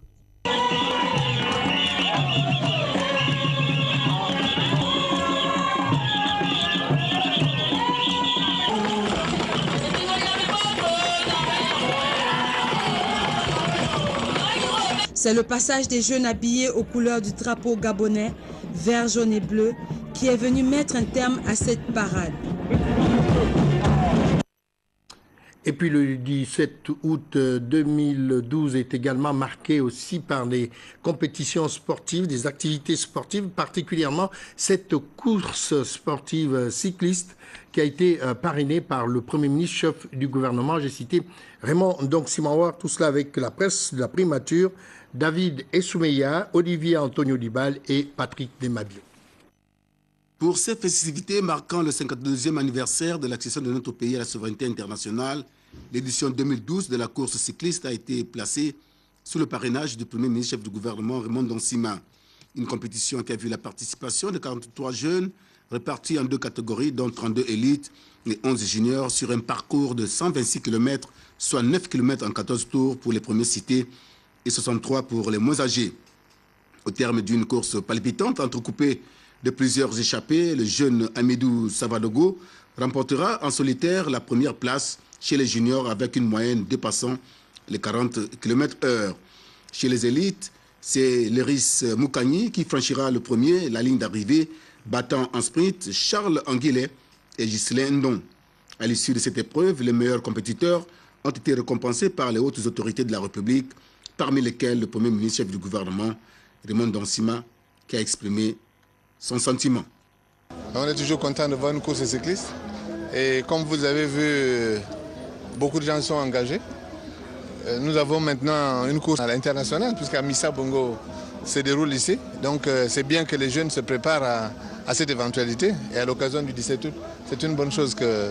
C'est le passage des jeunes habillés aux couleurs du drapeau gabonais, vert, jaune et bleu, qui est venu mettre un terme à cette parade. Et puis le 17 août 2012 est également marqué aussi par des compétitions sportives, des activités sportives, particulièrement cette course sportive cycliste qui a été parrainée par le Premier ministre, chef du gouvernement. J'ai cité Raymond Simawar, tout cela avec la presse de la primature, David Essoumeya, Olivier Antonio Dibal et Patrick Demabio. Pour ces festivités marquant le 52e anniversaire de l'accession de notre pays à la souveraineté internationale, l'édition 2012 de la course cycliste a été placée sous le parrainage du Premier ministre chef du gouvernement Raymond Donsima. Une compétition qui a vu la participation de 43 jeunes répartis en 2 catégories, dont 32 élites et 11 juniors, sur un parcours de 126 km, soit 9 km en 14 tours pour les premiers cités et 63 pour les moins âgés. Au terme d'une course palpitante entrecoupée de plusieurs échappés, le jeune Amidou Savadogo remportera en solitaire la première place chez les juniors avec une moyenne dépassant les 40 km/h. Chez les élites, c'est Léris Moukani qui franchira le premier la ligne d'arrivée, battant en sprint Charles Anguillet et Ghislain Ndon. À l'issue de cette épreuve, les meilleurs compétiteurs ont été récompensés par les hautes autorités de la République, parmi lesquelles le Premier ministre chef du gouvernement, Raymond Donsima, qui a exprimé son sentiment. On est toujours content de voir une course cycliste. Et comme vous avez vu, beaucoup de gens sont engagés. Nous avons maintenant une course à l'international, puisqu'à Missa Bongo se déroule ici. Donc c'est bien que les jeunes se préparent à cette éventualité. Et à l'occasion du 17 août, c'est une bonne chose que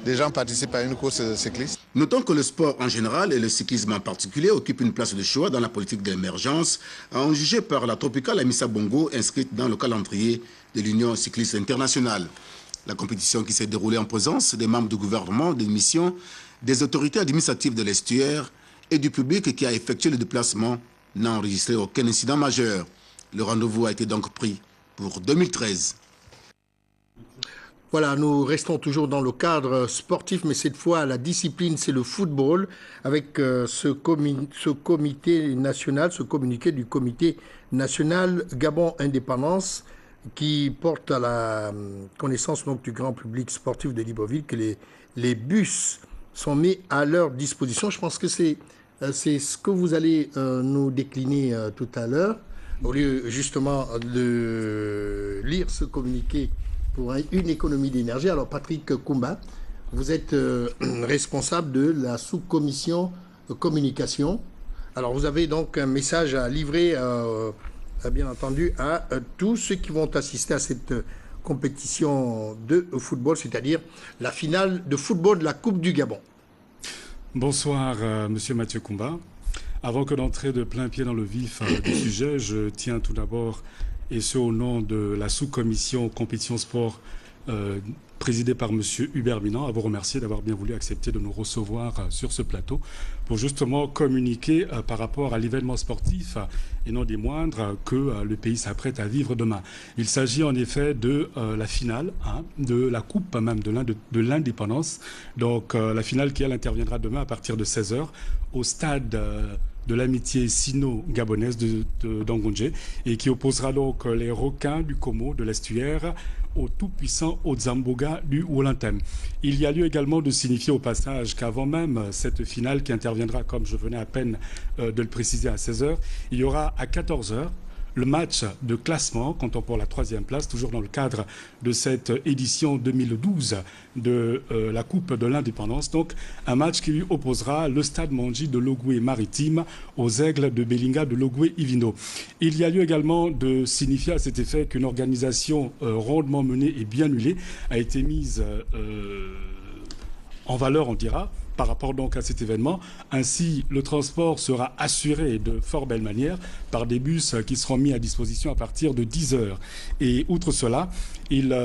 des gens participent à une course cycliste. Notons que le sport en général et le cyclisme en particulier occupent une place de choix dans la politique de l'émergence, en jugé par la tropicale Amissa Bongo inscrite dans le calendrier de l'Union cycliste internationale. La compétition qui s'est déroulée en présence des membres du gouvernement, des missions, des autorités administratives de l'estuaire et du public qui a effectué le déplacement n'a enregistré aucun incident majeur. Le rendez-vous a été donc pris pour 2013. Voilà, nous restons toujours dans le cadre sportif, mais cette fois, la discipline, c'est le football, avec ce comité national, ce communiqué du comité national Gabon Indépendance, qui porte à la connaissance donc, du grand public sportif de Libreville que les bus sont mis à leur disposition. Je pense que c'est ce que vous allez nous décliner tout à l'heure, au lieu justement de lire ce communiqué pour une économie d'énergie. Alors Patrick Koumba, vous êtes responsable de la sous-commission communication. Alors vous avez donc un message à livrer, bien entendu, à tous ceux qui vont assister à cette compétition de football, c'est-à-dire la finale de football de la Coupe du Gabon. Bonsoir, Monsieur Mathieu Koumba. Avant que d'entrer de plein pied dans le vif du sujet, je tiens tout d'abord, et ce au nom de la sous-commission compétition sport présidée par M. Hubert Minan, à vous remercier d'avoir bien voulu accepter de nous recevoir sur ce plateau pour justement communiquer par rapport à l'événement sportif, et non des moindres, que le pays s'apprête à vivre demain. Il s'agit en effet de la finale, de la coupe même de l'indépendance. Donc la finale qui, elle, interviendra demain à partir de 16h au stade de l'amitié sino-gabonaise d'Angonje, et qui opposera donc les requins du Como de l'estuaire au tout-puissant Ozamboga du Wolantem. Il y a lieu également de signifier au passage qu'avant même cette finale qui interviendra, comme je venais à peine de le préciser, à 16h, il y aura à 14h le match de classement comptant pour la 3e place, toujours dans le cadre de cette édition 2012 de la Coupe de l'Indépendance. Donc un match qui opposera le Stade Mandji de Logoué Maritime aux Aigles de Belinga de Logoué Ivino. Il y a lieu également de signifier à cet effet qu'une organisation rondement menée et bien huilée a été mise en valeur, on dira, par rapport donc à cet événement. Ainsi, le transport sera assuré de fort belle manière par des bus qui seront mis à disposition à partir de 10 heures. Et outre cela, il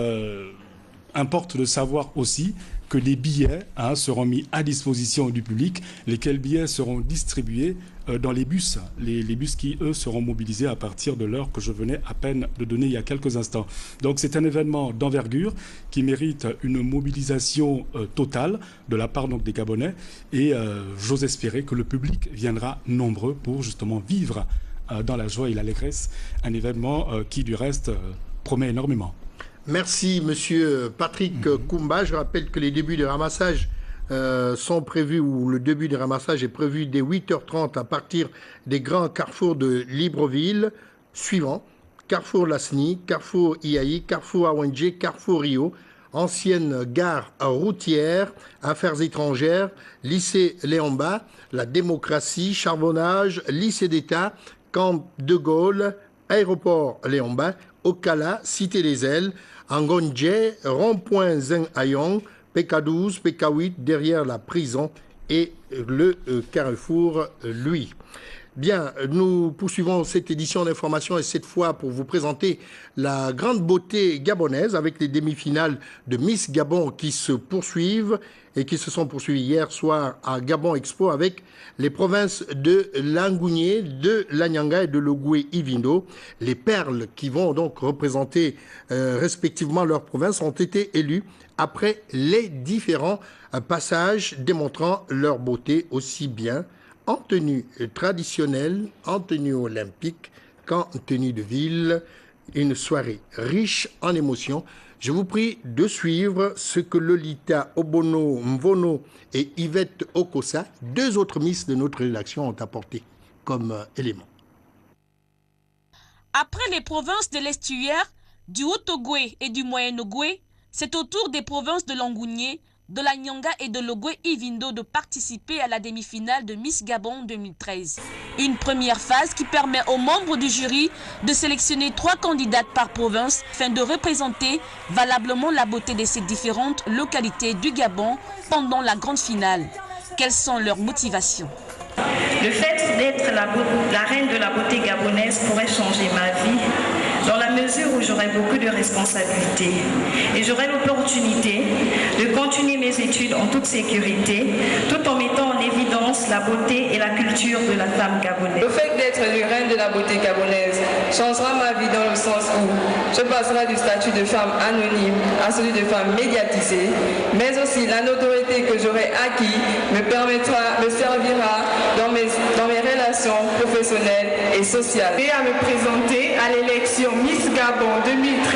importe de savoir aussi que les billets seront mis à disposition du public, lesquels billets seront distribués dans les bus. Les bus qui, eux, seront mobilisés à partir de l'heure que je venais à peine de donner il y a quelques instants. Donc c'est un événement d'envergure qui mérite une mobilisation totale de la part donc, des Gabonais. Et j'ose espérer que le public viendra nombreux pour justement vivre dans la joie et l'allégresse un événement qui, du reste, promet énormément. Merci, Monsieur Patrick Koumba. Je rappelle que les débuts de ramassage sont prévus, ou le début de ramassage est prévu dès 8h30 à partir des grands carrefours de Libreville suivants: Carrefour Lasni, Carrefour Iaï, Carrefour Awendje, Carrefour Rio, ancienne gare routière, affaires étrangères, lycée Léomba, la démocratie, charbonnage, lycée d'État, camp de Gaulle, aéroport Léomba, Okala, Cité des Ailes, Angonje, rond-point Zeng Ayong, PK12, PK8 derrière la prison et le carrefour, lui. Bien, nous poursuivons cette édition d'information et cette fois pour vous présenter la grande beauté gabonaise avec les demi-finales de Miss Gabon qui se poursuivent et qui se sont poursuivies hier soir à Gabon Expo avec les provinces de Langounié, de Lanyanga et de Logoué-Ivindo. Les perles qui vont donc représenter respectivement leurs provinces ont été élues après les différents passages démontrant leur beauté aussi bien en tenue traditionnelle, en tenue olympique qu'en tenue de ville. Une soirée riche en émotions. Je vous prie de suivre ce que Lolita Obono Mvono et Yvette Okosa, deux autres Miss de notre rédaction, ont apporté comme élément. Après les provinces de l'estuaire, du Haut-Ogoué et du Moyen-Ogoué, c'est au tour des provinces de Langounié, de la Nyanga et de Logoué-Ivindo de participer à la demi-finale de Miss Gabon 2013. Une première phase qui permet aux membres du jury de sélectionner 3 candidates par province afin de représenter valablement la beauté de ces différentes localités du Gabon pendant la grande finale. Quelles sont leurs motivations? Le fait d'être la reine de la beauté gabonaise pourrait changer ma vie dans la mesure où j'aurai beaucoup de responsabilités et j'aurai l'opportunité de continuer mes études en toute sécurité tout en mettant en évidence la beauté et la culture de la femme gabonaise. Le fait d'être la reine de la beauté gabonaise changera ma vie dans le sens où je passerai du statut de femme anonyme à celui de femme médiatisée, mais aussi la notoriété que j'aurai acquis me servira dans mes relations professionnelles et sociales. Et à me présenter à l'élection Miss Gabon 2013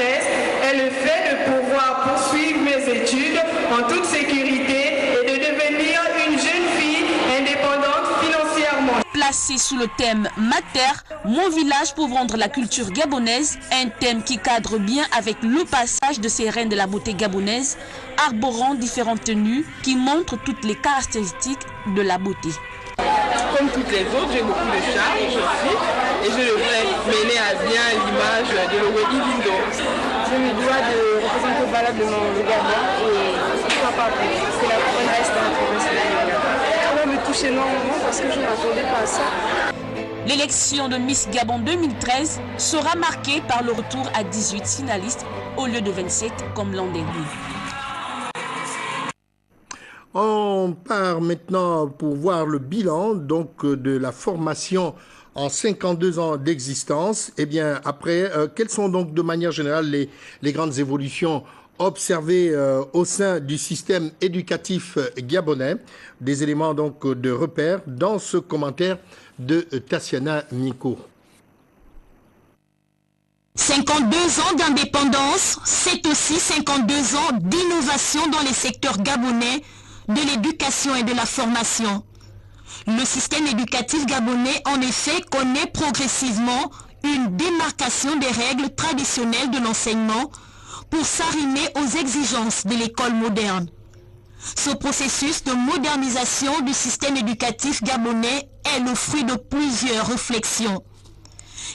est le fait de pouvoir poursuivre mes études en toute sécurité et de devenir une jeune fille indépendante financièrement. Placé sous le thème Mater, mon village pour vendre la culture gabonaise, un thème qui cadre bien avec le passage de ces reines de la beauté gabonaise, arborant différentes tenues qui montrent toutes les caractéristiques de la beauté. Comme toutes les autres, j'ai beaucoup de charme aussi et je devrais mener à bien l'image de Logoué-Ivindo. Je me dois de représenter valablement le Gabon et pourquoi pas que la couronne reste dans la province de Lanyanga. Ça va me toucher énormément parce que je ne m'attendais pas à ça. L'élection de Miss Gabon 2013 sera marquée par le retour à 18 finalistes au lieu de 27 comme l'an dernier. On part maintenant pour voir le bilan donc de la formation en 52 ans d'existence. Eh bien, après, quelles sont donc de manière générale les grandes évolutions observées au sein du système éducatif gabonais? Des éléments donc de repère dans ce commentaire de Tassiana Miko. 52 ans d'indépendance, c'est aussi 52 ans d'innovation dans les secteurs gabonais de l'éducation et de la formation. Le système éducatif gabonais, en effet, connaît progressivement une démarcation des règles traditionnelles de l'enseignement pour s'arrimer aux exigences de l'école moderne. Ce processus de modernisation du système éducatif gabonais est le fruit de plusieurs réflexions.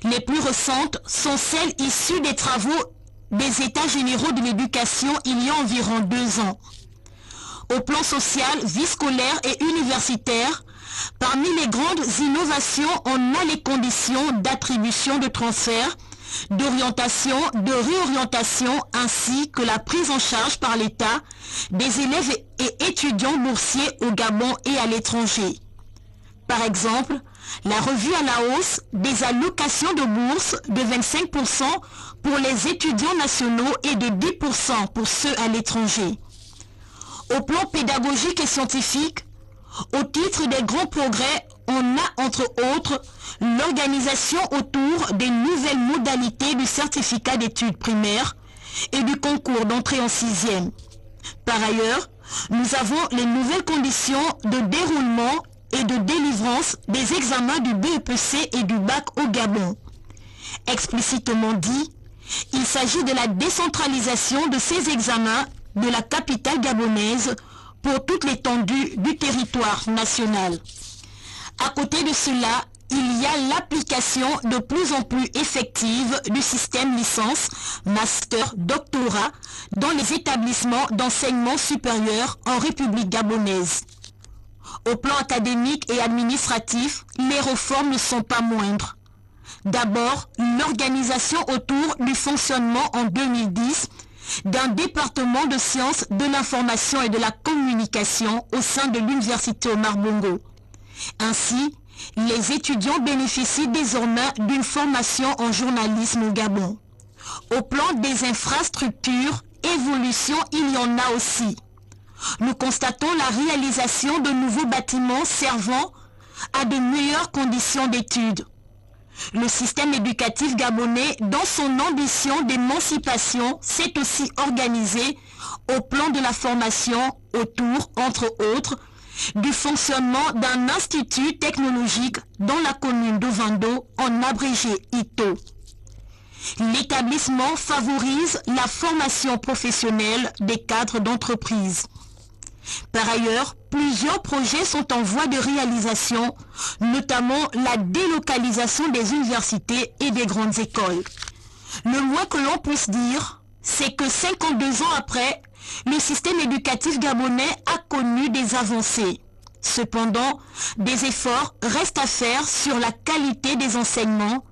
Les plus récentes sont celles issues des travaux des États généraux de l'éducation il y a environ 2 ans. Au plan social, vie scolaire et universitaire, parmi les grandes innovations, on a les conditions d'attribution de transfert, d'orientation, de réorientation, ainsi que la prise en charge par l'État des élèves et étudiants boursiers au Gabon et à l'étranger. Par exemple, la revue à la hausse des allocations de bourse de 25% pour les étudiants nationaux et de 10% pour ceux à l'étranger. Au plan pédagogique et scientifique, au titre des grands progrès, on a entre autres l'organisation autour des nouvelles modalités du certificat d'études primaires et du concours d'entrée en 6e. Par ailleurs, nous avons les nouvelles conditions de déroulement et de délivrance des examens du BEPC et du bac au Gabon. Explicitement dit, il s'agit de la décentralisation de ces examens de la capitale gabonaise pour toute l'étendue du territoire national. À côté de cela, il y a l'application de plus en plus effective du système licence, master, doctorat dans les établissements d'enseignement supérieur en République gabonaise. Au plan académique et administratif, les réformes ne sont pas moindres. D'abord, l'organisation autour du fonctionnement en 2010 d'un département de sciences de l'information et de la communication au sein de l'Université Omar Bongo. Ainsi, les étudiants bénéficient désormais d'une formation en journalisme au Gabon. Au plan des infrastructures, évolution, il y en a aussi. Nous constatons la réalisation de nouveaux bâtiments servant à de meilleures conditions d'études. Le système éducatif gabonais, dans son ambition d'émancipation, s'est aussi organisé au plan de la formation autour, entre autres, du fonctionnement d'un institut technologique dans la commune d'Ovando, en abrégé ITO. L'établissement favorise la formation professionnelle des cadres d'entreprise. Par ailleurs, plusieurs projets sont en voie de réalisation, notamment la délocalisation des universités et des grandes écoles. Le moins que l'on puisse dire, c'est que 52 ans après, le système éducatif gabonais a connu des avancées. Cependant, des efforts restent à faire sur la qualité des enseignements,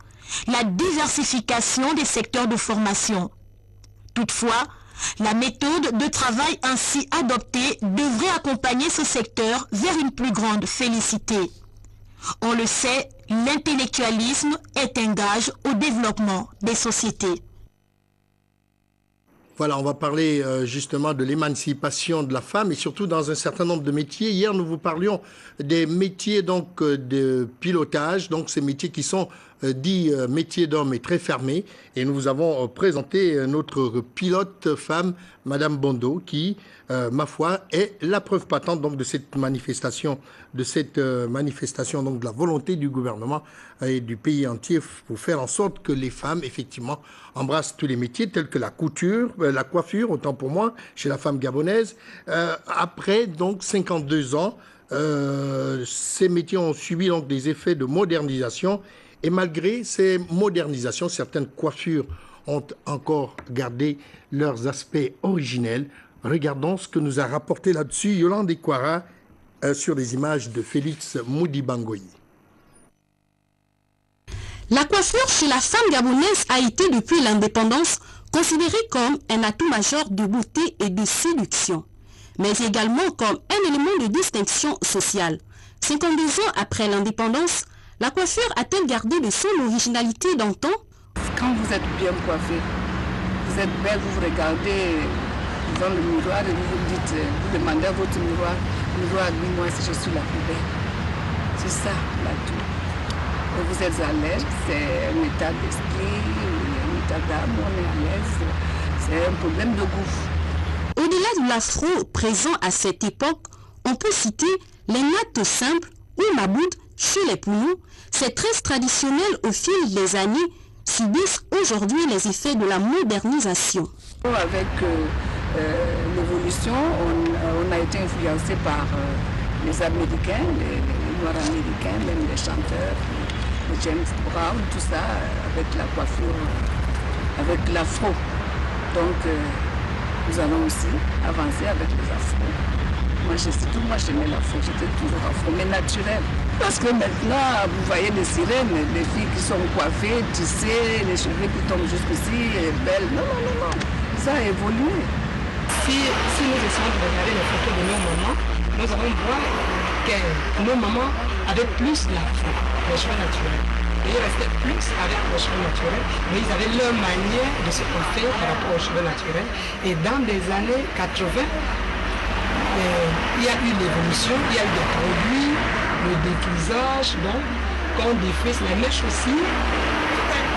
la diversification des secteurs de formation. Toutefois, la méthode de travail ainsi adoptée devrait accompagner ce secteur vers une plus grande félicité. On le sait, l'intellectualisme est un gage au développement des sociétés. Voilà, on va parler justement de l'émancipation de la femme et surtout dans un certain nombre de métiers. Hier, nous vous parlions des métiers donc de pilotage, donc ces métiers qui sont dits métiers d'hommes et très fermés. Et nous vous avons présenté notre pilote femme, Madame Bondo, qui, ma foi, est la preuve patente donc de cette manifestation donc de la volonté du gouvernement et du pays entier pour faire en sorte que les femmes, effectivement, embrassent tous les métiers tels que la couture, la coiffure, autant pour moi, chez la femme gabonaise. Après donc 52 ans, ces métiers ont subi donc des effets de modernisation. Et malgré ces modernisations, certaines coiffures ont encore gardé leurs aspects originels. Regardons ce que nous a rapporté là-dessus Yolande Ekwara sur les images de Félix Moudi-Bangoyi. La coiffure chez la femme gabonaise a été depuis l'indépendance considérée comme un atout majeur de beauté et de séduction, mais également comme un élément de distinction sociale. 52 ans après l'indépendance, la coiffure a-t-elle gardé de son originalité d'antan? Quand vous êtes bien coiffé, vous êtes belle, vous vous regardez dans le miroir et vous vous dites, vous demandez à votre miroir, dis-moi si je suis la plus belle. C'est ça l'atout. Et vous êtes à l'aise, c'est un état d'esprit, un état d'âme, on est à l'aise, c'est un problème de goût. Au-delà de l'afro présent à cette époque, on peut citer les nattes simples ou maboud chez les Poulous. Ces tresses traditionnelles au fil des années subissent aujourd'hui les effets de la modernisation. Avec l'évolution, on a été influencé par les Américains, les Noirs américains, même les chanteurs, les James Brown, tout ça, avec la coiffure, avec l'afro. Donc, nous allons aussi avancer avec les afros. Moi, j'aimais l'afro, j'étais toujours afro, mais naturel. Parce que maintenant, vous voyez les sirènes, les filles qui sont coiffées, tissées, les cheveux qui tombent jusqu'ici, belles. Non, non, non, non, ça a évolué. Si nous essayons de regarder les photos de nos mamans, nous allons voir que nos mamans avaient plus l'afro, les cheveux naturels. Et ils restaient plus avec les cheveux naturels, mais ils avaient leur manière de se coiffer par rapport aux cheveux naturels. Et dans les années 80, il y a eu l'évolution, il y a eu des produits, le défrisage, donc quand on défrise les mèches aussi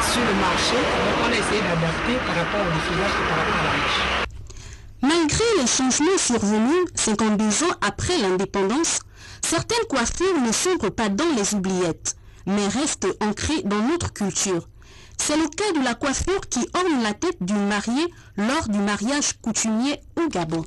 sur le marché, donc on a essayé d'adapter par rapport au défrisage et par rapport à la mèche. Malgré les changements survenus 52 ans après l'indépendance, certaines coiffures ne sombrent pas dans les oubliettes, mais restent ancrées dans notre culture. C'est le cas de la coiffure qui orne la tête d'une mariée lors du mariage coutumier au Gabon.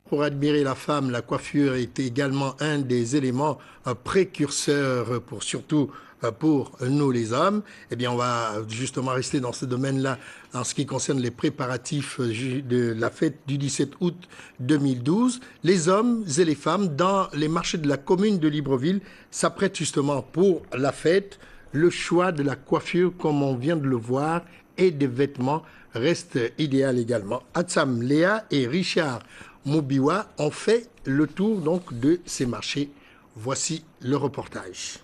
Pour admirer la femme, la coiffure est également un des éléments précurseurs, surtout pour nous les hommes. Eh bien, on va justement rester dans ce domaine-là en ce qui concerne les préparatifs de la fête du 17 août 2012. Les hommes et les femmes dans les marchés de la commune de Libreville s'apprêtent justement pour la fête. Le choix de la coiffure, comme on vient de le voir, et des vêtements reste idéal également. Atsam Léa et Richard Mobiwa ont fait le tour donc de ces marchés. Voici le reportage.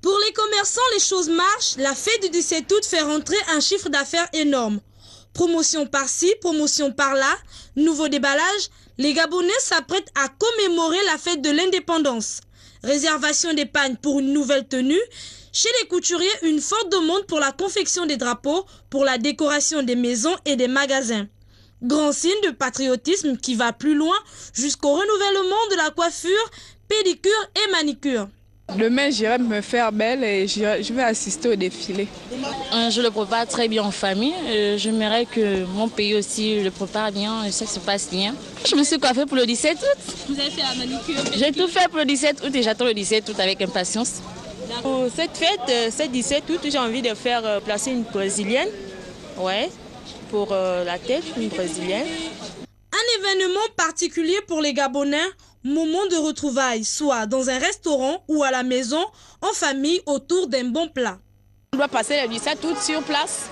Pour les commerçants, les choses marchent. La fête du 17 août fait rentrer un chiffre d'affaires énorme. Promotion par-ci, promotion par-là, nouveau déballage. Les Gabonais s'apprêtent à commémorer la fête de l'indépendance. Réservation des pagnes pour une nouvelle tenue. Chez les couturiers, une forte demande pour la confection des drapeaux, pour la décoration des maisons et des magasins. Grand signe de patriotisme qui va plus loin jusqu'au renouvellement de la coiffure, pédicure et manicure. Demain, j'irai me faire belle et je vais assister au défilé. Je le prépare très bien en famille. J'aimerais que mon pays aussi le prépare bien et ça se passe bien. Je me suis coiffée pour le 17 août. Vous avez fait la manicure? J'ai tout fait pour le 17 août et j'attends le 17 août avec impatience. Pour cette fête, ce 17 août, j'ai envie de faire placer une brésilienne. Ouais, pour la tête, une brésilienne. Un événement particulier pour les Gabonais, moment de retrouvailles, soit dans un restaurant ou à la maison, en famille, autour d'un bon plat. On doit passer le 17 août sur place,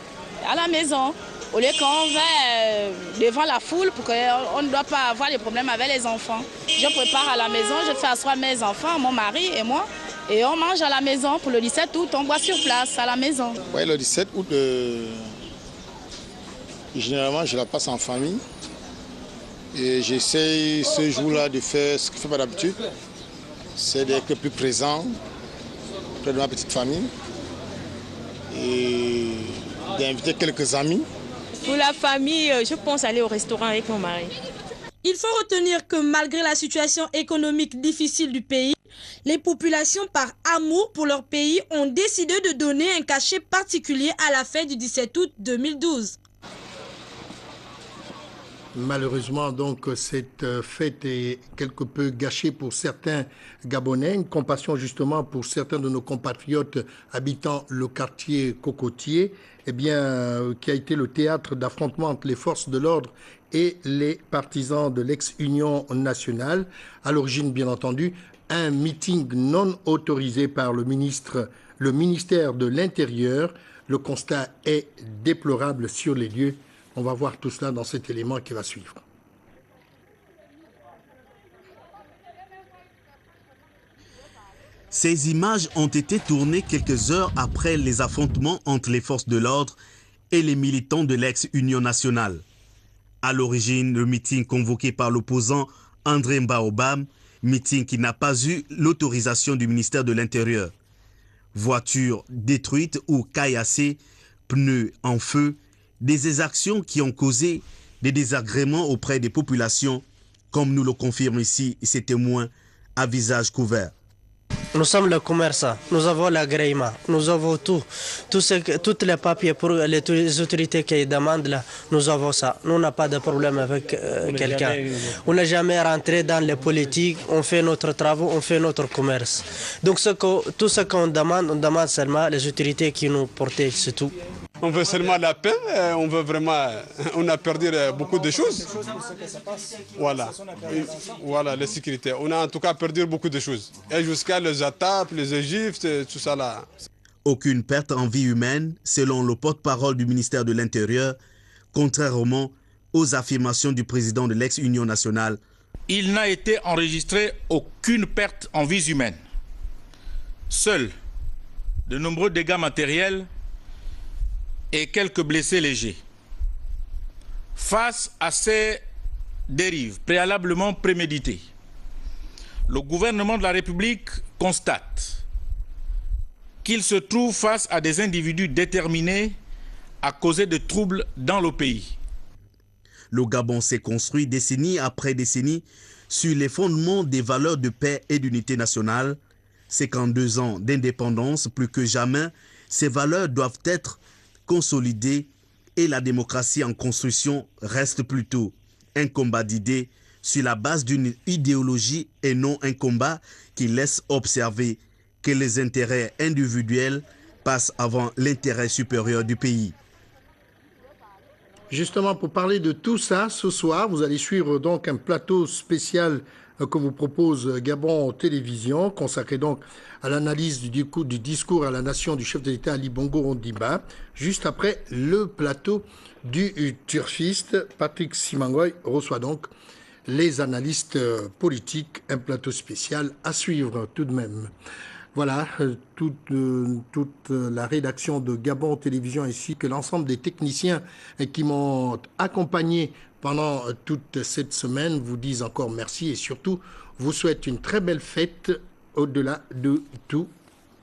à la maison, au lieu qu'on va devant la foule pour qu'on ne doit pas avoir des problèmes avec les enfants. Je prépare à la maison, je fais asseoir mes enfants, mon mari et moi, et on mange à la maison. Pour le 17 août, on boit sur place, à la maison. Oui, le 17 août, généralement, je la passe en famille. Et j'essaye ce jour-là de faire ce que je ne fais pas d'habitude, c'est d'être plus présent près de ma petite famille et d'inviter quelques amis. Pour la famille, je pense aller au restaurant avec mon mari. Il faut retenir que malgré la situation économique difficile du pays, les populations par amour pour leur pays ont décidé de donner un cachet particulier à la fête du 17 août 2012. Malheureusement, donc, cette fête est quelque peu gâchée pour certains Gabonais. Une compassion justement pour certains de nos compatriotes habitant le quartier Cocotier, qui a été le théâtre d'affrontements entre les forces de l'ordre et les partisans de l'ex-Union nationale. À l'origine, bien entendu, un meeting non autorisé par le ministère de l'Intérieur. Le constat est déplorable sur les lieux. On va voir tout cela dans cet élément qui va suivre. Ces images ont été tournées quelques heures après les affrontements entre les forces de l'ordre et les militants de l'ex-Union nationale. À l'origine, le meeting convoqué par l'opposant André Mbaobam, meeting qui n'a pas eu l'autorisation du ministère de l'Intérieur. Voitures détruites ou caillassées, pneus en feu, des exactions qui ont causé des désagréments auprès des populations, comme nous le confirment ici ces témoins à visage couvert. Nous sommes le commerçant, nous avons l'agrément, nous avons tous les papiers pour les autorités qui demandent là, nous avons ça. Nous n'avons pas de problème avec quelqu'un. On n'est jamais rentré dans les politiques, on fait notre travail, on fait notre commerce. Donc tout ce qu'on demande, on demande seulement les autorités qui nous portent, c'est tout. On veut seulement la paix, on veut vraiment, on a perdu beaucoup de choses. Voilà, la sécurité. On a en tout cas perdu beaucoup de choses. Et jusqu'à les attaques, les Égyptes, tout ça là. Aucune perte en vie humaine, selon le porte-parole du ministère de l'Intérieur, contrairement aux affirmations du président de l'ex-Union nationale. Il n'a été enregistré aucune perte en vies humaines. Seuls de nombreux dégâts matériels et quelques blessés légers. Face à ces dérives préalablement préméditées, le gouvernement de la République constate qu'il se trouve face à des individus déterminés à causer de troubles dans le pays. Le Gabon s'est construit décennie après décennie sur les fondements des valeurs de paix et d'unité nationale. 52 ans d'indépendance, plus que jamais, ces valeurs doivent être consolidées et la démocratie en construction reste plutôt un combat d'idées sur la base d'une idéologie et non un combat qui laisse observer que les intérêts individuels passent avant l'intérêt supérieur du pays. Justement, pour parler de tout ça, ce soir, vous allez suivre donc un plateau spécial que vous propose Gabon Télévision, consacré donc à l'analyse du discours à la nation du chef de l'État Ali Bongo Ondimba, juste après le plateau du turfiste. Patrick Simangoy reçoit donc les analystes politiques, un plateau spécial à suivre tout de même. Voilà, toute la rédaction de Gabon Télévision ainsi que l'ensemble des techniciens qui m'ont accompagné pendant toute cette semaine vous disent encore merci et surtout vous souhaite une très belle fête au-delà de tout.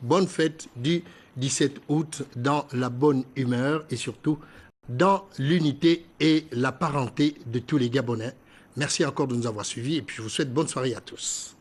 Bonne fête du 17 août dans la bonne humeur et surtout dans l'unité et la parenté de tous les Gabonais. Merci encore de nous avoir suivis et puis je vous souhaite bonne soirée à tous.